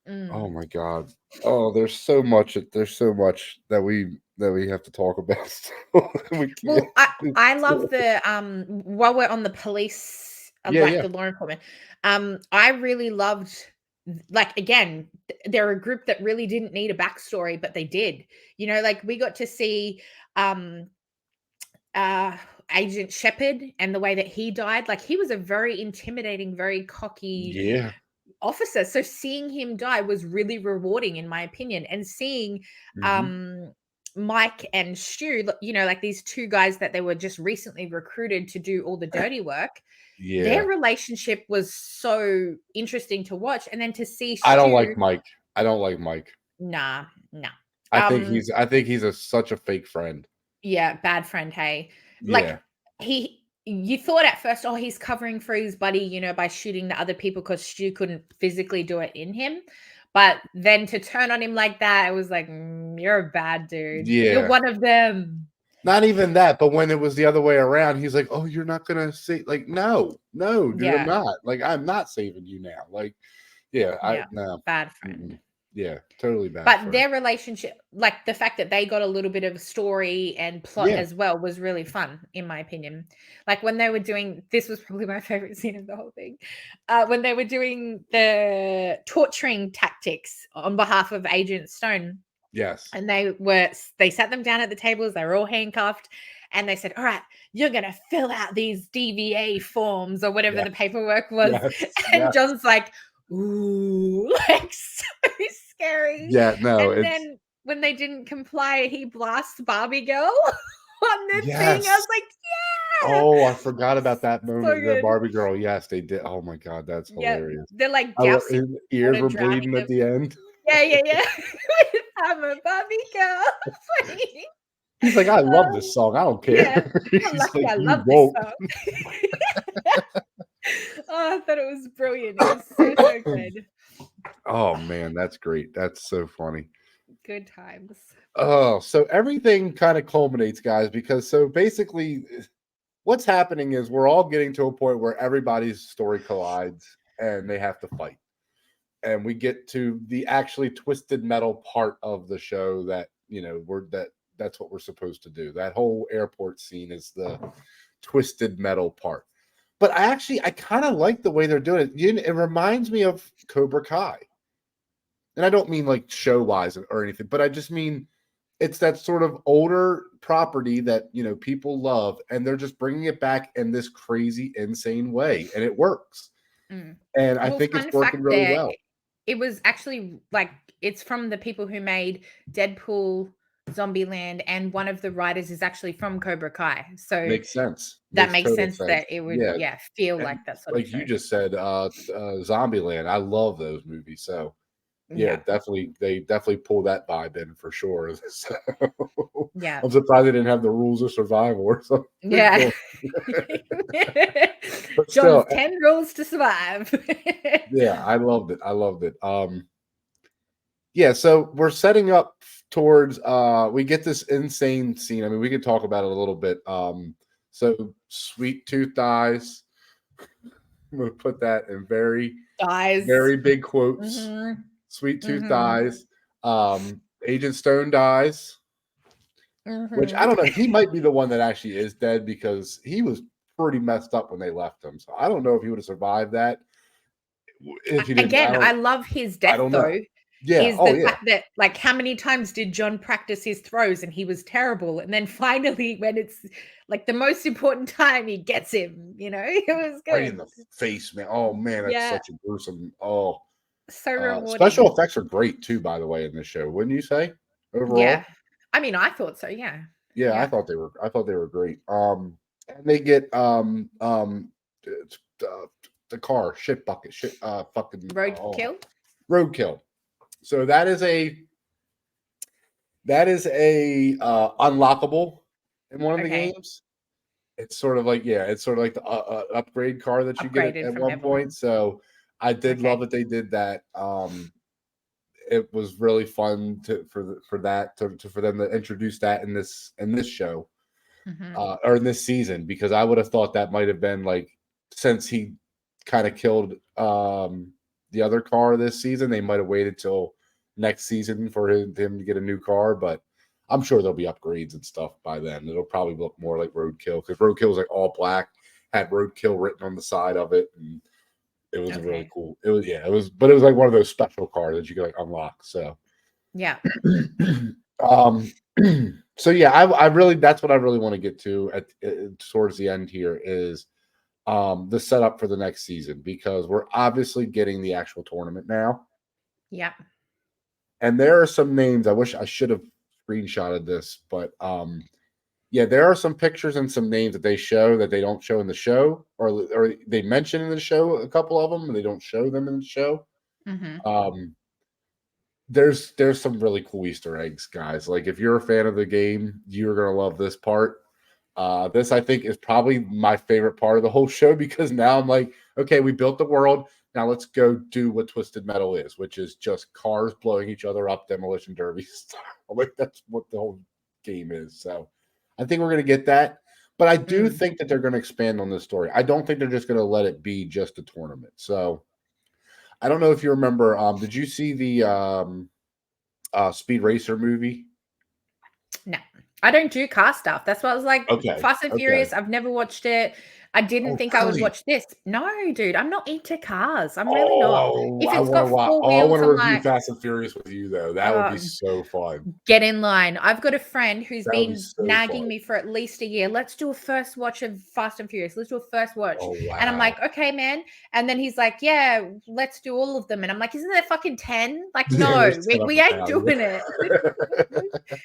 Oh Mm. my god. Oh, there's so much that we have to talk about. We can't. Well, I love the while we're on the police, Yeah, like yeah. the law enforcement, I really loved like again, they're a group that really didn't need a backstory, but they did. Like we got to see um uh Agent Shepard and the way that he died. Like he was a very intimidating, very cocky Yeah. officer. So seeing him die was really rewarding in my opinion. And seeing Mhm. um Mike and Stu, like these two guys that they were just recently recruited to do all the dirty work. Their Yeah. relationship was so interesting to watch. And then to see I don't Stu, like Mike. I don't like Mike. nah, nah. I think he's such a fake friend. Yeah, bad friend, hey. Like Yeah. you thought at first, oh, he's covering for his buddy, by shooting the other people because Stu couldn't physically do it in him. But then to turn on him like that, it was like, you're a bad dude. You're Yeah. one of them. Not even that, but when it was the other way around, he's like, "Oh, you're not gonna say like, no, dude, I'm Yeah, not. Like, I'm not saving you now." Like, yeah, I yeah, no, bad friend. mm-mm. Yeah, totally bad But friend. their relationship, like the fact that they got a little bit of story and plot Yeah, as well, was really fun, in my opinion. Like when they were doing this was probably my favorite scene of the whole thing. When they were doing the torturing tactics on behalf of Agent Stone, yes, and they sat them down at the tables, they were all handcuffed, and they said, all right, you're gonna fill out these DVA forms or whatever yes, the paperwork was. yes, And yes. John's like, ooh, like so scary. Yeah, no, And it's then when they didn't comply, he blasts Barbie Girl on the thing. I yes. was like, yeah, Oh, I forgot about that so moment. The good. Barbie girl. Yes, they did. Oh my god, that's Yeah, hilarious. they're like I love dousing his ears water, were drowning bleeding at them. the end. Yeah, yeah, yeah. I'm a Barbie Girl. He's like, "I love Um, this song. I don't yeah, care." you're He's lucky like, I "You love this won't." song. Oh, I thought it was brilliant. It was so good. Oh man, that's great. That's so funny. Good times. Oh, so everything kind of culminates, guys, because so basically what's happening is we're all getting to a point where everybody's story collides and they have to fight. And we get to the actually twisted metal part of the show that, that's what we're supposed to do. That whole airport scene is the twisted metal part. But I kind of like the way they're doing it. It reminds me of Cobra Kai. And I don't mean like show wise or anything, but I just mean it's that sort of older property that people love, and they're just bringing it back in this crazy, insane way, and it works. Mm. And I Well, think it's fun working fact really there, well. it was actually like it's from the people who made Deadpool, Zombieland, and one of the writers is actually from Cobra Kai. So Makes sense. that Makes makes total sense sense. that it would, Yeah, feel and like that sort of like you show. just said, Zombieland. I love those movies. So yeah, Yeah. they definitely pull that vibe in for sure. So, Yeah. I'm surprised they didn't have the rules of survival or something. Yeah. But John's still, 10 rules to survive. yeah, I loved it. I loved it. Yeah, so we're setting up towards we get this insane scene. I mean, we could talk about it a little bit. So Sweet Tooth dies. I'm gonna put that in very, Guys. very big quotes. Mhm. Sweet Tooth Mhm. dies. Agent Stone dies, which I Mhm. don't know. He might be the one that actually is dead because he was pretty messed up when they left him. So I don't know if he would have survived that if he didn't. Again, I love his I death don't know. though. Yeah. Is Oh the yeah. fact that like how many times did John practice his throws and he was terrible, and then finally when it's like the most important time he gets him, it was Right in the good. face, man. Oh man, that's Yeah, such a gruesome. Oh, so special rewarding. effects are great too, by the way, in this show. Wouldn't you say? Yeah. Overall, I mean, I thought so, yeah. yeah, I Yeah. thought they were. I thought they were great. And they get it's, the car shit bucket shit fucking Roadkill? roadkill. So that is a unlockable in one of the Okay. games. It's sort of like it's sort of like the upgrade car that you get Upgraded at from one level. point. So I did love Okay. that they did that. It was really fun for that for them to introduce that in this show Mhm. or in this season, because I would have thought that might have been like, since he kind of killed the other car this season, they might have waited till next season for him to get a new car, but I'm sure there'll be upgrades and stuff by then. It'll probably look more like Roadkill, because Roadkill was like all black, had Roadkill written on the side of it, and it was really Okay. cool. But it was like one of those special cars that you could like unlock. So, Yeah. um, so yeah, I really, that's what I really want to get to towards the end here is the setup for the next season, because we're obviously getting the actual tournament now. Yeah. And there are some names. I wish I should have screenshotted this, but yeah, there are some pictures and some names that they show that they don't show in the show, or they mention in the show a couple of them, and they don't show them in the show. Mhm. Um, there's some really cool Easter eggs, guys. Like if you're a fan of the game, you're gonna love this part. This I think is probably my favorite part of the whole show, because now I'm like, okay, we built the world. Now let's go do what Twisted Metal is, which is just cars blowing each other up, demolition derby style. Like that's what the whole game is. So I think we're gonna get that. But I do Mm. think that they're gonna expand on this story. I don't think they're just gonna let it be just a tournament. So I don't know if you remember. Did you see the Speed Racer movie? No, I don't do car stuff. That's why I was like, Okay. Fast and Okay. Furious, I've never watched it. I didn't Oh, think I would really? watch this. No, dude, I'm not into cars. I'm really not. Oh, If I it's want to got watch. four Oh, I wheels, want to I'm review like, Fast and Furious with you, though. That would be uh, so fun. get in line. I've got a friend who's That would be been so nagging fun. me for at least a year. Let's do a first watch of Fast and Furious. Let's do a first watch. Oh, And I'm wow. like, okay, man. And then he's like, yeah, let's do all of them. And I'm like, isn't there fucking 10? Like, Yeah, no, there's 10 we, of we them ain't now. doing it.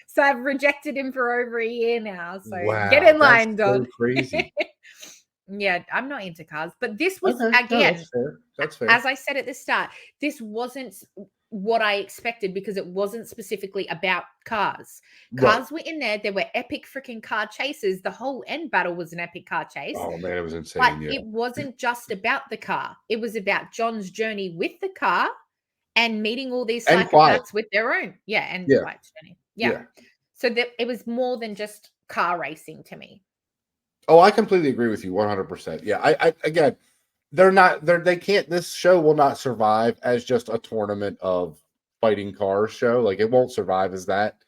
So I've rejected him for over a year now. So get Wow, in that's line, so Don. crazy. Yeah, I'm not into cars. But this was, Okay, no, again, that's fair. That's fair. as I said at the start, this wasn't. what I expected because it wasn't specifically about cars. Right. Cars were in there. There were epic freaking car chases. The whole end battle was an epic car chase. Oh man, it was But insane. Yeah. it wasn't just about the car. It was about John's journey with the car and meeting all these And Quiet. psychopaths with their own. Yeah, and Yeah. Quiet's journey. Yeah. Yeah. So that it was more than just car racing to me. Oh, I completely agree with you 100%. Yeah. I again, they can't, this show will not survive as just a tournament of fighting cars show. Like it won't survive as that.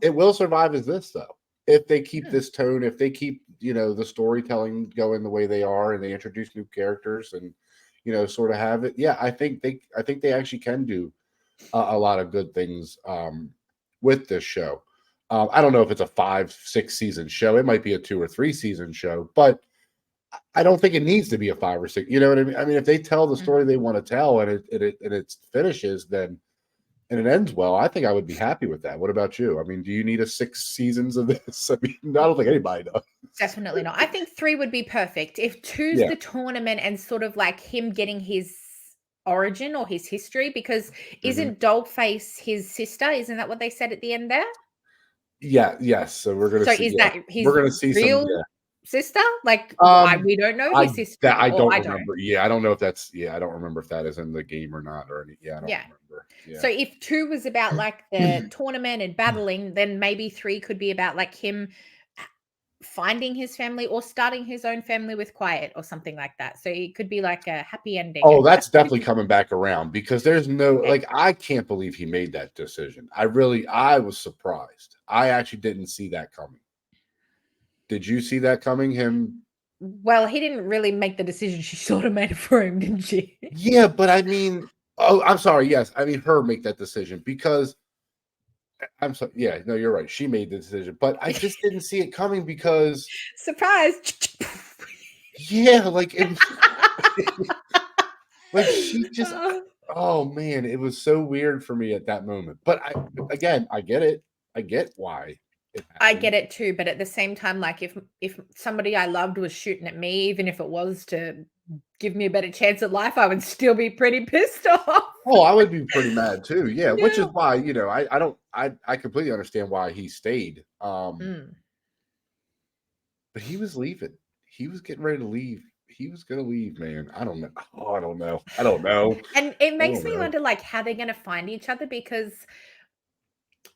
It will survive as this though. If they keep this tone, if they keep, the storytelling going the way they are and they introduce new characters and, sort of have it. Yeah, I think they actually can do a lot of good things with this show. I don't know if it's a 5-6 season show. It might be a 2 or 3 season show, but I don't think it needs to be a 5 or 6. You know what I mean? I mean, if they tell the story they want to tell and it finishes, then and it ends well, I think I would be happy with that. What about you? I mean, do you need a 6 seasons of this? I mean, I don't think anybody does. Definitely not. I think 3 would be perfect. If 2's the tournament and sort of like him getting his origin or his history, because isn't Dollface his sister? Isn't that what they said at the end there? Yeah, yes. So we're gonna So see. is that his we're gonna see real some. sister? Like we don't know his history. I or don't I remember. Yeah, I don't know if that's. Yeah, I don't remember if that is in the game or not. Or any. Yeah, I don't remember. Yeah. So if 2 was about like the tournament and battling, then maybe 3 could be about like him finding his family or starting his own family with Quiet or something like that. So it could be like a happy ending. Oh, that's definitely coming back around because there's no like I can't believe he made that decision. I was surprised. I actually didn't see that coming. Did you see that coming? Him? Well, he didn't really make the decision. She sort of made it for him, didn't she? Yeah, but I mean, I'm sorry. Yes, I mean her make that decision because I'm sorry. Yeah, no, you're right. She made the decision, but I just didn't see it coming because surprise. Yeah, like it was, like she just. Oh man, it was so weird for me at that moment. But I get it. I get why. I get it too, but at the same time, like if somebody I loved was shooting at me, even if it was to give me a better chance at life, I would still be pretty pissed off. Oh, I would be pretty mad too. Yeah, which is why I completely understand why he stayed. But he was leaving. He was getting ready to leave. He was gonna leave, man. I don't know. Oh, I don't know. And it makes me wonder, like, how they're gonna find each other because.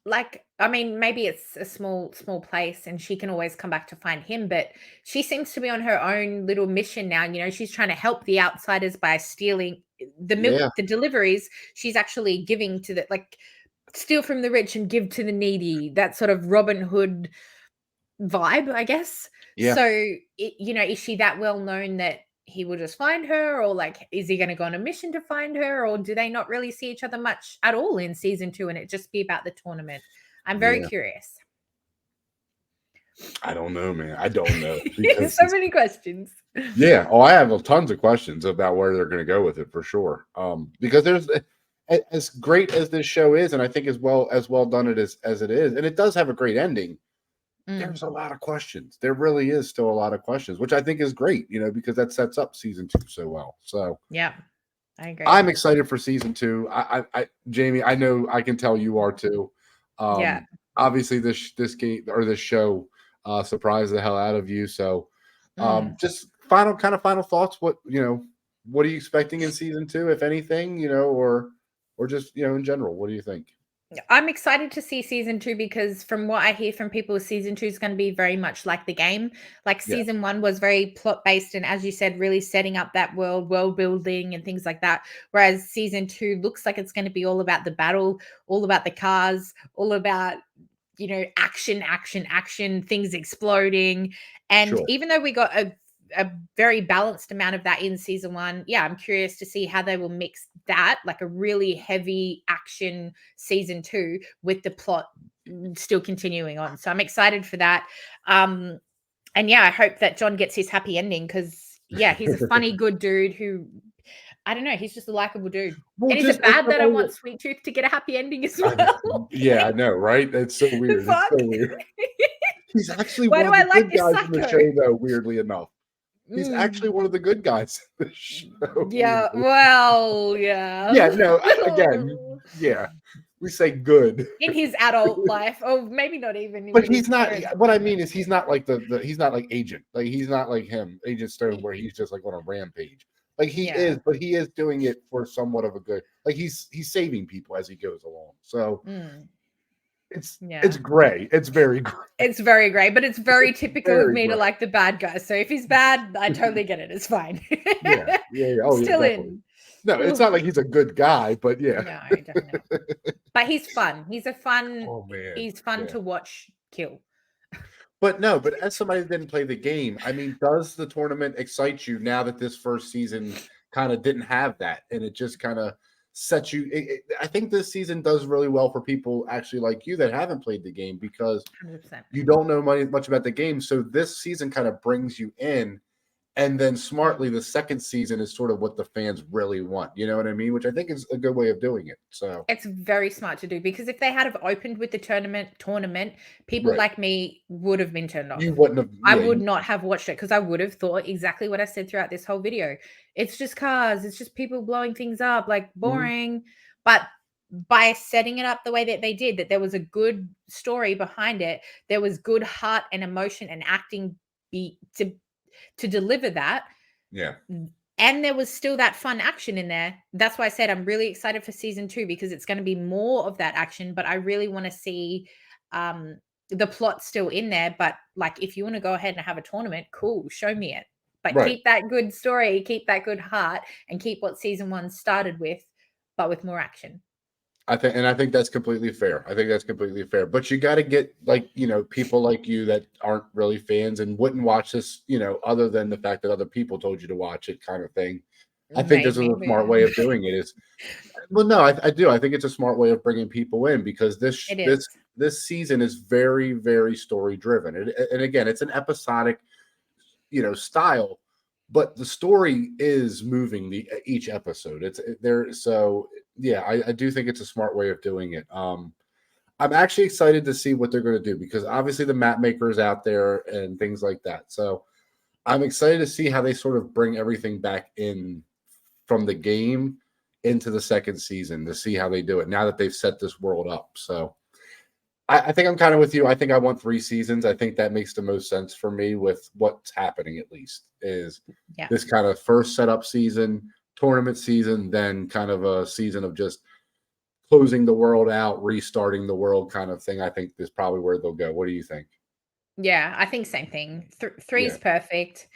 Like, I mean, maybe it's a small place and she can always come back to find him, but she seems to be on her own little mission now. She's trying to help the outsiders by stealing the milk, the deliveries. She's actually giving to steal from the rich and give to the needy. That sort of Robin Hood vibe, I guess. Yeah. So, is she that well known that he will just find her, or like is he going to go on a mission to find her, or do they not really see each other much at all in season 2 and it just be about the tournament? I'm very curious. I don't know, man. I don't know. So many questions. Yeah. Oh, I have tons of questions about where they're going to go with it for sure. Because there's as great as this show is, and I think as well done as it is, and it does have a great ending. There's a lot of questions. There really is still a lot of questions, which I think is great, because that sets up season 2 so well. So yeah, I agree. I'm excited for season 2. I Jamie, I know I can tell you are too. Obviously this game or this show surprised the hell out of you. So just final thoughts. What are you expecting in season 2, if anything, or just in general, what do you think? I'm excited to see season 2 because from what I hear from people, season 2 is going to be very much like the game. Like season 1 was very plot based and, as you said, really setting up that world building and things like that. Whereas season 2 looks like it's going to be all about the battle, all about the cars, all about action, things exploding. And even though we got a very balanced amount of that in season 1, I'm curious to see how they will mix that, like a really heavy action season 2 with the plot still continuing on. So I'm excited for that. And I hope that John gets his happy ending because he's a funny, good dude who, I don't know, he's just a likable dude. Well, and is it bad that I want Sweet Tooth to get a happy ending as well? I know, right? That's so weird. It's so weird. He's actually Why one do of the I like good this guys in the show, though, weirdly enough. He's actually one of the good guys in the show. Yeah, well, yeah. Yeah, no, again, yeah, we say good. In his adult life, or maybe not even But with his he's not. parents. What I mean is, he's not like the he's not like Agent. Like he's not like him, Agent Stone, where he's just like on a rampage. Like he Yeah. is, but he is doing it for somewhat of a good. Like he's saving people as he goes along. So it's gray. It's very gray. It's very gray, but it's very typical of Very me to gray. like the bad guys. So if he's bad, I totally get it. It's fine. Yeah. Oh, Still yeah, definitely. in. No, it's not like he's a good guy, but yeah. No, definitely not. But he's fun. He's a fun. Oh man, He's fun to watch kill. But no, but as somebody that didn't play the game, I mean, does the tournament excite you now that this first season kind of didn't have that, and it just kind of sets you? I think this season does really well for people actually like you that haven't played the game because 100%. you don't know much about the game. So this season kind of brings you in, and then smartly, the second season is sort of what the fans really want. You know what I mean? Which I think is a good way of doing it. So it's very smart to do because if they had have opened with the tournament, people like me would have been turned off. You wouldn't have. I would not have watched it because I would have thought exactly what I said throughout this whole video. It's just cars. It's just people blowing things up, like boring. But by setting it up the way that they did, that there was a good story behind it, there was good heart and emotion and acting to deliver that. Yeah. And there was still that fun action in there. That's why I said I'm really excited for season 2 because it's going to be more of that action, but I really want to see the plot still in there. But like, if you want to go ahead and have a tournament, cool, show me it. But keep that good story, keep that good heart, and keep what season 1 started with, but with more action. I think that's completely fair. But you got to get people like you that aren't really fans and wouldn't watch this, other than the fact that other people told you to watch it, kind of thing. I think this is a smart way of doing it. I do. I think it's a smart way of bringing people in because this season is very, very story driven, and again, it's an episodic, style. But the story is moving each episode. It's there. So yeah, I do think it's a smart way of doing it. I'm actually excited to see what they're going to do because obviously the map maker is out there and things like that. So I'm excited to see how they sort of bring everything back in from the game into the second season to see how they do it now that they've set this world up. So I think I'm kind of with you. I think I want 3 seasons. I think that makes the most sense for me with what's happening, at least, is this kind of first setup season, tournament season, then kind of a season of just closing the world out, restarting the world kind of thing. I think is probably where they'll go. What do you think? Yeah, I think same thing. 3 is perfect.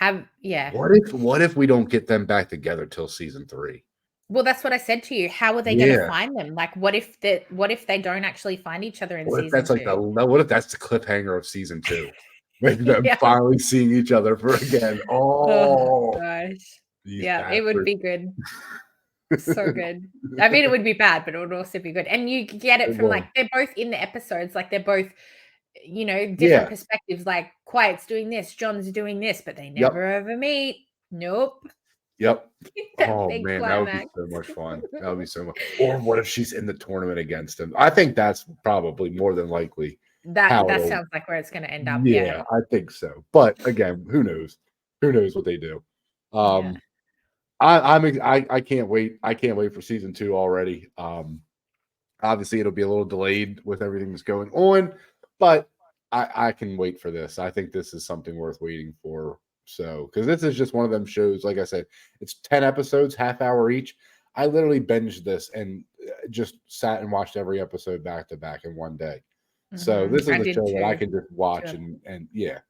What if we don't get them back together till season 3? Well, that's what I said to you. How are they going to find them? Like, what if they don't actually find each other in season 2? What if that's the cliffhanger of season 2? Like them finally seeing each other again. Oh gosh. Yeah, it would be good. So good. I mean, it would be bad, but it would also be good. And you get it from they're both in the episodes, like they're both, different perspectives. Like Quiet's doing this, John's doing this, but they never ever meet. Nope. Yep. Oh man, that would be so much fun. That would be so much. Or what if she's in the tournament against him? I think that's probably more than likely. That sounds like where it's going to end up. Yeah, I think so. But again, who knows? Who knows what they do? I can't wait. I can't wait for season 2 already. Obviously, it'll be a little delayed with everything that's going on, but I can wait for this. I think this is something worth waiting for. So, because this is just one of them shows, like I said, it's 10 episodes, half hour each. I literally binged this and just sat and watched every episode back to back in one day. So this is a show that I can just watch and yeah.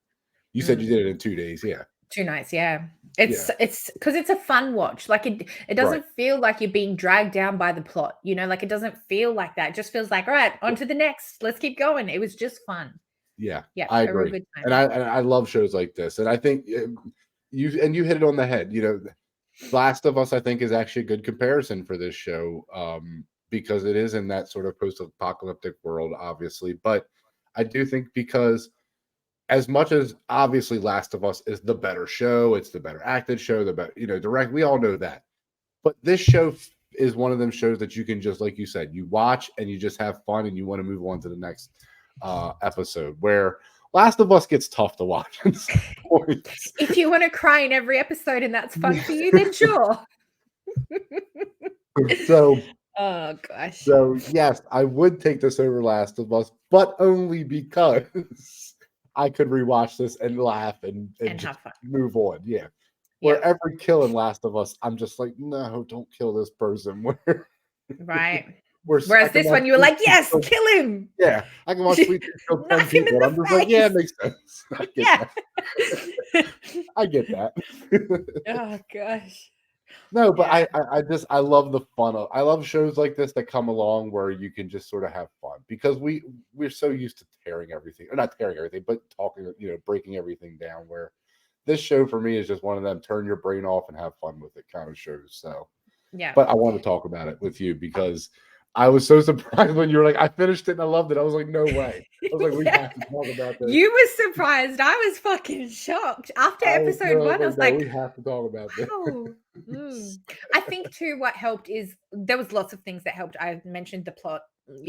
You said you did it in 2 days, 2 nights, It's because it's a fun watch. Like it doesn't feel like you're being dragged down by the plot. Like it doesn't feel like that. It just feels like, all right, on to the next. Let's keep going. It was just fun. Yeah, I agree. Good time. And I love shows like this. And I think you hit it on the head. Last of Us, I think, is actually a good comparison for this show because it is in that sort of post-apocalyptic world, obviously. But I do think because as much as obviously Last of Us is the better show, it's the better acted show, the better, direct. We all know that. But this show is one of them shows that you can just, like you said, you watch and you just have fun and you want to move on to the next episode, where Last of Us gets tough to watch at some points. If you want to cry in every episode and that's fun for you, then sure. So Oh gosh. So yes, I would take this over Last of Us, but only because I could rewatch this and laugh and And just have fun. move on. Yeah. Yeah. Where every kill in Last of Us, I'm just like, no, don't kill this person. Right. Where Whereas this one, you were like, yes, kill him. yeah, I can watch Sweet Tooth kill 10 Knife him in people. the I'm just like, yeah, it face. makes sense. I get Yeah. that. I get that. Oh gosh. No, but Yeah. I love the fun of I love shows like this that come along where you can just sort of have fun because we're so used to tearing everything, or not tearing everything, but talking, breaking everything down. Where this show for me is just one of them turn your brain off and have fun with it kind of shows. So, Yeah. but I want to talk about it with you because I was so surprised when you were like, I finished it and I loved it. I was like, no way. I was like, we have to talk about this. You were surprised. I was fucking shocked. After episode 1, I was like, we have to talk about this. wow. I think too what helped is there was lots of things that helped. I mentioned the plot,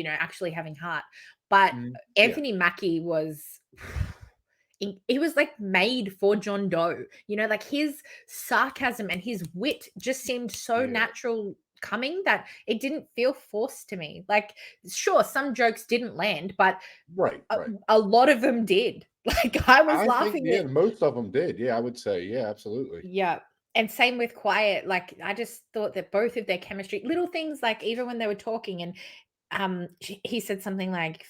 actually having heart. But Yeah. Anthony Mackie was he was like made for John Doe. Like his sarcasm and his wit just seemed so natural coming that it didn't feel forced to me. Like, sure, some jokes didn't land, but Right. a lot of them did. Like I was laughing think, at most of them did. Yeah, I would say. Yeah, absolutely. yeah. And same with Quiet. Like I just thought that both of their chemistry, little things like even when they were talking and he said something like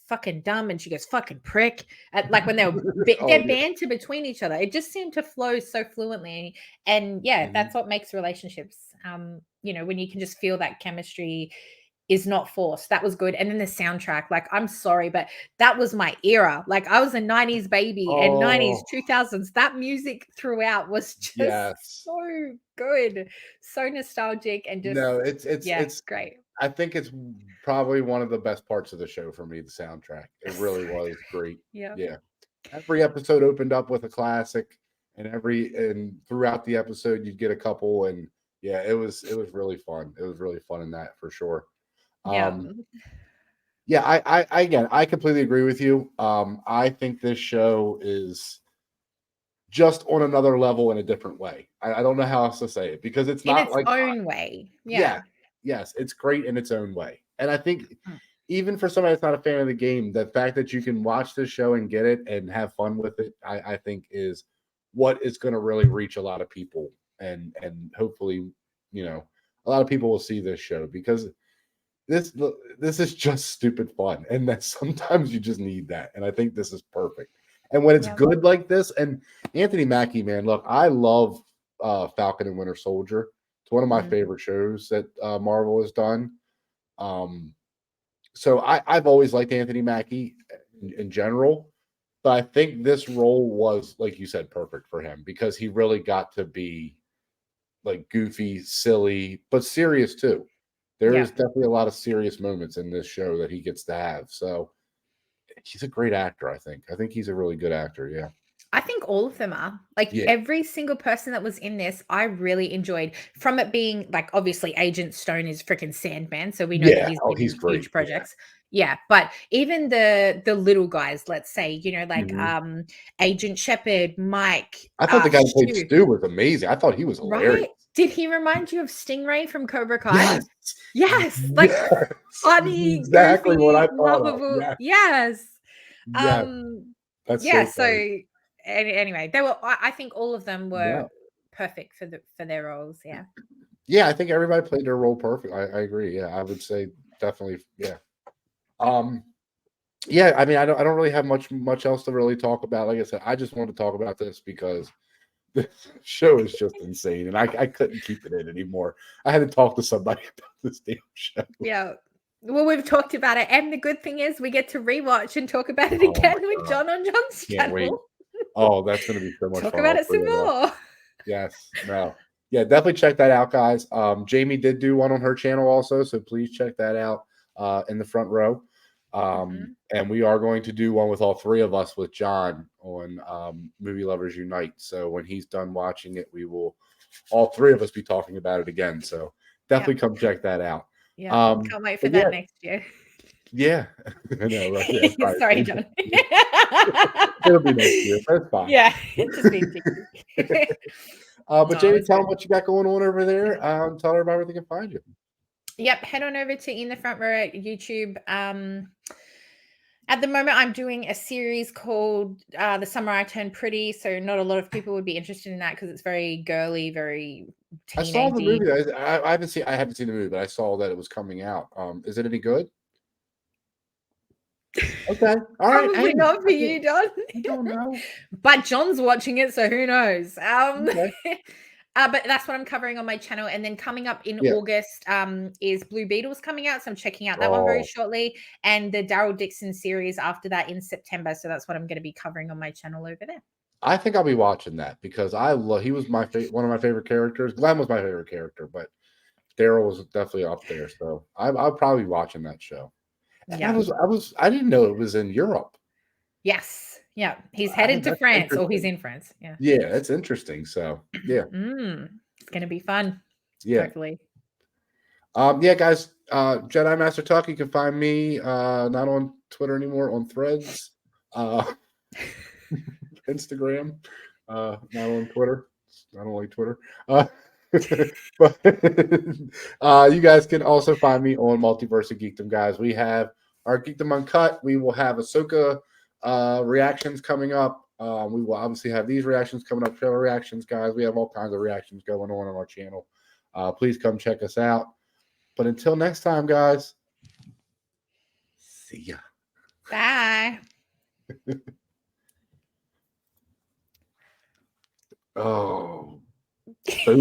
fucking dumb and she goes fucking prick like when they were their banter between each other, it just seemed to flow so fluently. And that's what makes relationships when you can just feel that chemistry is not forced. That was good. And then the soundtrack, like I'm sorry, but that was my era. Like I was a 90s baby and 90s 2000s, that music throughout was just so good, so nostalgic, and just no, it's great. I think it's probably one of the best parts of the show for me, the soundtrack. It really was great. Yeah. Every episode opened up with a classic, and throughout the episode you'd get a couple, and it was really fun. It was really fun in that for sure. I completely agree with you. I think this show is just on another level in a different way. I don't know how else to say it because it's In not its like own way. Yes, it's great in its own way. And I think even for somebody that's not a fan of the game, the fact that you can watch this show and get it and have fun with it, I think is what is going to really reach a lot of people. And hopefully, a lot of people will see this show because this is just stupid fun. And that sometimes you just need that. And I think this is perfect. And when it's good like this, and Anthony Mackie, man, look, I love Falcon and Winter Soldier. It's one of my favorite shows that Marvel has done. So I've always liked Anthony Mackie in general, but I think this role was, like you said, perfect for him because he really got to be like goofy, silly, but serious too. There is definitely a lot of serious moments in this show that he gets to have. So he's a great actor, I think. I think he's a really good actor, yeah. I think all of them are. Like every single person that was in this, I really enjoyed. From it being like obviously Agent Stone is freaking Sandman, so we know that he's been in huge projects. But even the little guys, let's say, like Agent Shepard, Mike. I thought the guy who played Stu was amazing. I thought he was hilarious. Right? Did he remind you of Stingray from Cobra Kai? Yes. Like funny, exactly goofy, what I thought lovable. of. Yes. That's so anyway, they were. I think all of them were perfect for their roles. I think everybody played their role perfect. I agree. I would say definitely. I mean, I don't really have much else to really talk about. Like I said, I just wanted to talk about this because the show is just insane, and I couldn't keep it in anymore. I had to talk to somebody about this damn show. Yeah. Well, we've talked about it, and the good thing is we get to rewatch and talk about it again with John on John's channel. Wait. Oh, that's going to be so much fun. Talk about it some more. Yes. No. Yeah, definitely check that out, guys. Jamie did do one on her channel also, so please check that out in the front row. And we are going to do one with all three of us with John on Movie Lovers Unite. So when he's done watching it, we will all three of us be talking about it again. So definitely come check that out. Can't wait for that next year. Yeah, I know, right? Yeah, sorry. Sorry, John. It'll be next year. That's fine. Yeah, just being picky. But No, Jamie, it's tell good. them what you got going on over there. Tell everybody where they can find you. Yep, head on over to In the Front Row at YouTube. At the moment, I'm doing a series called The Summer I Turned Pretty. So not a lot of people would be interested in that because it's very girly, very I saw the teenagey. movie. I haven't seen. I haven't seen the movie, but I saw that it was coming out. Is it any good? Okay. All right. Hey, Probably not for you, Don. I don't know. But John's watching it, so who knows? Okay. But that's what I'm covering on my channel. And then coming up in Yeah. August is Blue Beetles coming out. So I'm checking out that one very Oh, shortly. And the Daryl Dixon series after that in September. So that's what I'm going to be covering on my channel over there. I think I'll be watching that because I love. He was my one of my favorite characters. Glenn was my favorite character, but Daryl was definitely up there. So I'll probably be watching that show. And Yeah. I didn't know it was in Europe. Yes. Yeah. He's headed to That's France, or he's interesting. in France. Yeah. Yeah, that's interesting. So yeah, It's going to be fun. yeah. Hopefully. Yeah, guys. Jedi Master Tucker. You can find me not on Twitter anymore, on Threads, Instagram, not on Twitter. I don't like Twitter. But you guys can also find me on Multiverse of Geekdom, guys. We have our Geekdom Uncut. We will have Ahsoka reactions coming up. We will obviously have these reactions coming up, trailer reactions, guys. We have all kinds of reactions going on our channel. Please come check us out. But until next time, guys, see ya. Bye. Oh.